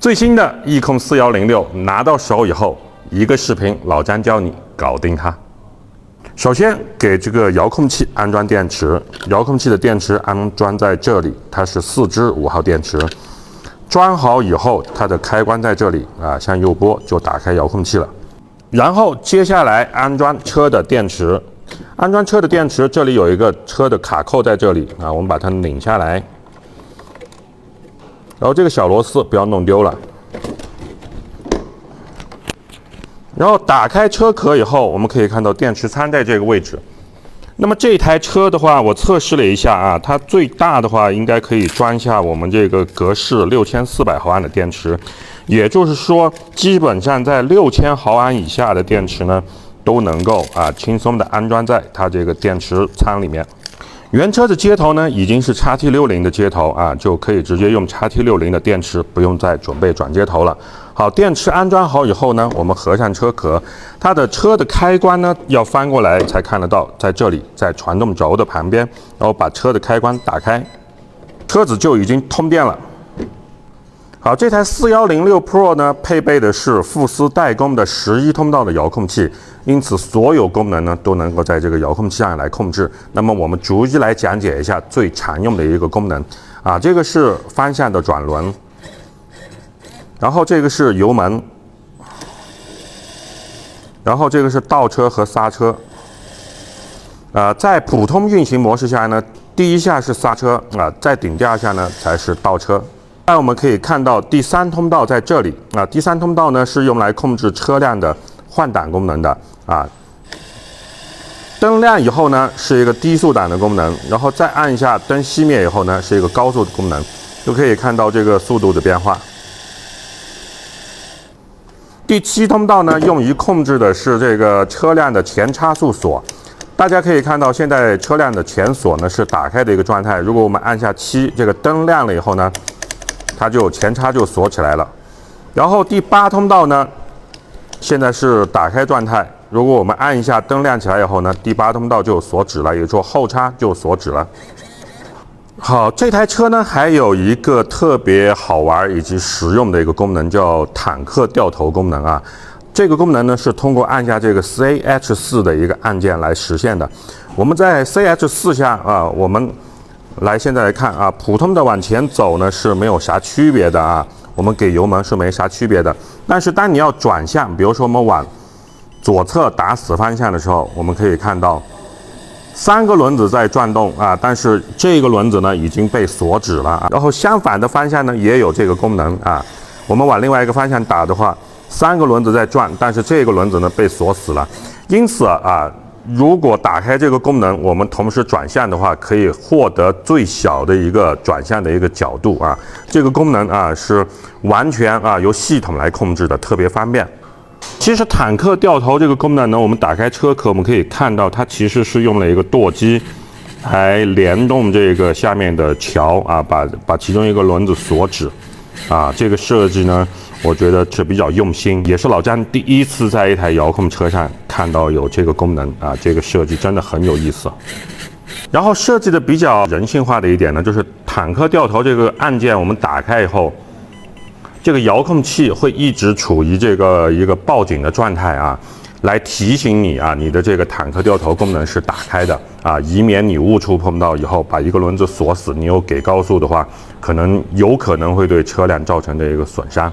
最新的易控4106拿到手以后，一个视频老詹教你搞定它。首先给这个遥控器安装电池，遥控器的电池安装在这里，它是4支5号电池。装好以后，它的开关在这里啊，向右拨就打开遥控器了。然后接下来安装车的电池，安装车的电池，这里有一个车的卡扣在这里啊，我们把它拧下来。然后这个小螺丝不要弄丢了。然后打开车壳以后，我们可以看到电池仓在这个位置。那么这台车的话，我测试了一下啊，它最大的话应该可以装下我们这个格式6400毫安的电池，也就是说，基本上在6000毫安以下的电池呢，都能够轻松的安装在它这个电池仓里面。原车的接头呢，已经是 XT60 的接头啊，就可以直接用 XT60 的电池，不用再准备转接头了。好，电池安装好以后呢，我们合上车壳，它的车的开关呢要翻过来才看得到，在这里，在传动轴的旁边，然后把车的开关打开，车子就已经通电了。好，这台4106 Pro 呢，配备的是富斯代工的11通道的遥控器，因此所有功能呢都能够在这个遥控器上来控制。那么我们逐一来讲解一下最常用的一个功能啊，这个是方向的转轮，然后这个是油门，然后这个是倒车和刹车。在普通运行模式下呢，第一下是刹车再顶第二下呢才是倒车。我们可以看到第3通道在这里第3通道呢是用来控制车辆的换挡功能的灯亮以后呢是一个低速档的功能，然后再按一下灯熄灭以后呢是一个高速的功能，就可以看到这个速度的变化。第7通道呢用于控制的是这个车辆的前差速锁。大家可以看到现在车辆的前锁呢是打开的一个状态，如果我们按下7，这个灯亮了以后呢，它就前叉就锁起来了。然后第8通道呢，现在是打开状态。如果我们按一下灯亮起来以后呢，第8通道就锁止了，也就是说后叉就锁止了。好，这台车呢还有一个特别好玩以及实用的一个功能，叫坦克掉头功能啊。这个功能呢是通过按下这个 CH4 的一个按键来实现的。我们在 CH4 下我们现在来看普通的往前走呢是没有啥区别的我们给油门是没啥区别的。但是当你要转向，比如说我们往左侧打死方向的时候，我们可以看到3个轮子在转动但是这个轮子呢已经被锁止了然后相反的方向呢也有这个功能我们往另外一个方向打的话，3个轮子在转，但是这个轮子呢被锁死了。因此如果打开这个功能，我们同时转向的话，可以获得最小的一个转向的一个角度这个功能是完全由系统来控制的，特别方便。其实坦克掉头这个功能呢，我们打开车壳，我们可以看到它其实是用了一个舵机来联动这个下面的桥把其中一个轮子锁止这个设计呢，我觉得是比较用心，也是老詹第一次在一台遥控车上看到有这个功能这个设计真的很有意思。然后设计的比较人性化的一点呢，就是坦克掉头这个按键我们打开以后，这个遥控器会一直处于这个一个报警的状态来提醒你你的这个坦克掉头功能是打开的以免你误触碰到以后把一个轮子锁死，你又给高速的话，有可能会对车辆造成的一个损伤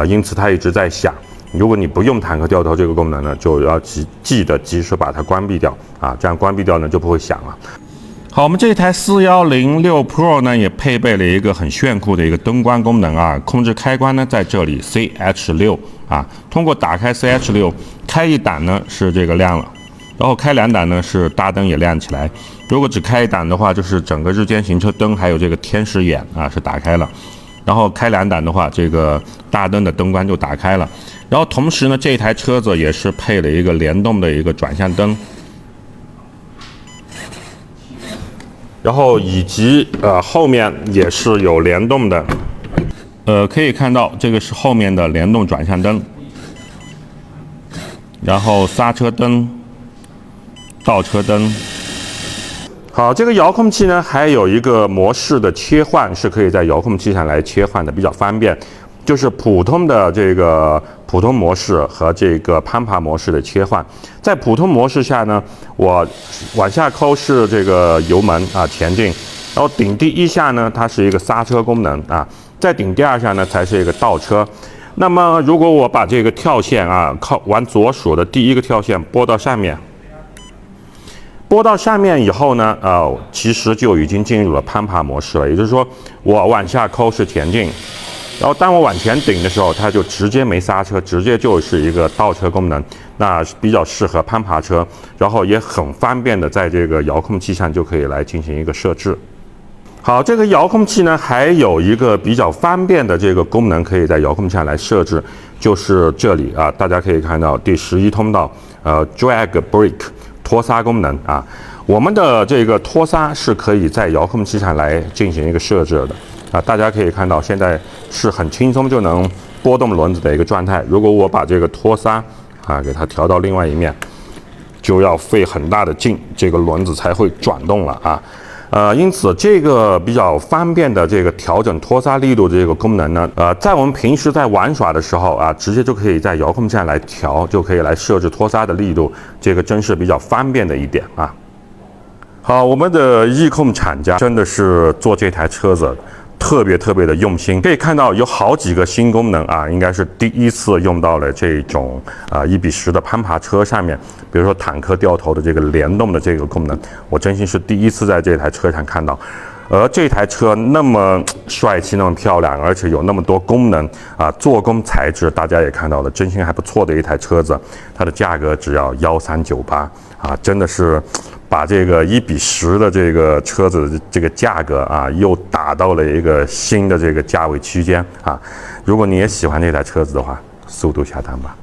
因此它一直在响。如果你不用坦克掉头这个功能呢，就要记得及时把它关闭掉这样关闭掉呢就不会响了。好，我们这台4106 Pro 呢也配备了一个很炫酷的一个灯光功能控制开关呢在这里 CH6 通过打开 CH6 开一档呢是这个亮了，然后开2档呢是大灯也亮起来。如果只开一档的话，就是整个日间行车灯还有这个天使眼是打开了，然后开2档的话，这个大灯的灯光就打开了。然后同时呢，这台车子也是配了一个联动的一个转向灯，然后以及后面也是有联动的，可以看到这个是后面的联动转向灯，然后刹车灯、倒车灯。好，这个遥控器呢还有一个模式的切换，是可以在遥控器上来切换的，比较方便。就是普通的这个普通模式和这个攀爬模式的切换。在普通模式下呢，我往下扣是这个油门啊前进，然后顶第一下呢，它是一个刹车功能啊，再顶第二下呢才是一个倒车。那么如果我把这个跳线啊往左数的第一个跳线拨到上面。拨到下面以后呢，其实就已经进入了攀爬模式了。也就是说，我往下扣是前进，然后当我往前顶的时候，它就直接没刹车，直接就是一个倒车功能。那比较适合攀爬车，然后也很方便的在这个遥控器上就可以来进行一个设置。好，这个遥控器呢，还有一个比较方便的这个功能，可以在遥控器上来设置，就是这里啊，大家可以看到第11通道，drag brake。拖刹功能啊，我们的这个拖刹是可以在遥控器上来进行一个设置的啊，大家可以看到现在是很轻松就能拨动轮子的一个状态。如果我把这个拖刹啊给它调到另外一面，就要费很大的劲，这个轮子才会转动了啊。因此这个比较方便的这个调整拖刹力度的这个功能呢，在我们平时在玩耍的时候啊，直接就可以在遥控器上来调，就可以来设置拖刹的力度，这个真是比较方便的一点啊。好，我们的易控厂家真的是做这台车子特别的用心，可以看到有好几个新功能啊，应该是第一次用到了这种1:10的攀爬车上面，比如说坦克掉头的这个联动的这个功能，我真心是第一次在这台车上看到。而这台车那么帅气，那么漂亮，而且有那么多功能啊，做工材质大家也看到了，真心还不错的一台车子，它的价格只要1398啊，真的是把这个1:10的这个车子的这个价格啊，又打到了一个新的这个价位区间啊。如果你也喜欢这台车子的话，速度下单吧。